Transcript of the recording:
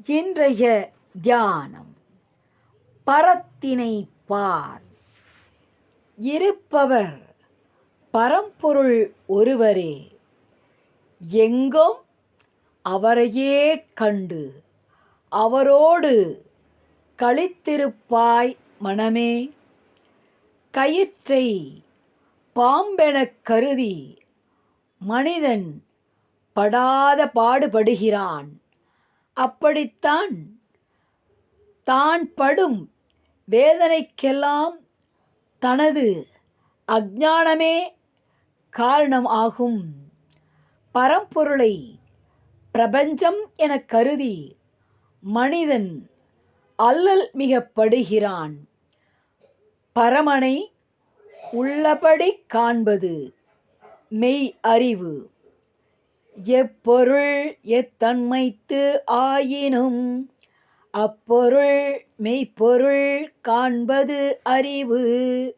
இன்றைய தியானம் பரத்தினை பார். இருப்பவர் பரம்பொருள் ஒருவரே, எங்கும் அவரையே கண்டு அவரோடு களித்திருப்பாய் மனமே. கயிற்றை பாம்பெனக் கருதி மனிதன் படாத பாடுபடுகிறான். அப்படித்தான் தான் படும் வேதனைக்கெல்லாம் தனது அஞ்ஞானமே காரணம் ஆகும். பரம்பொருளை பிரபஞ்சம் எனக் கருதி மனிதன் அல்லல் மிகப்படுகிறான். பரமனை உள்ளபடி காண்பது மெய் அறிவு. எப்பொருள் எத்தன்மைத்து ஆயினும் அப்பொருள் மெய்ப்பொருள் காண்பது அறிவு.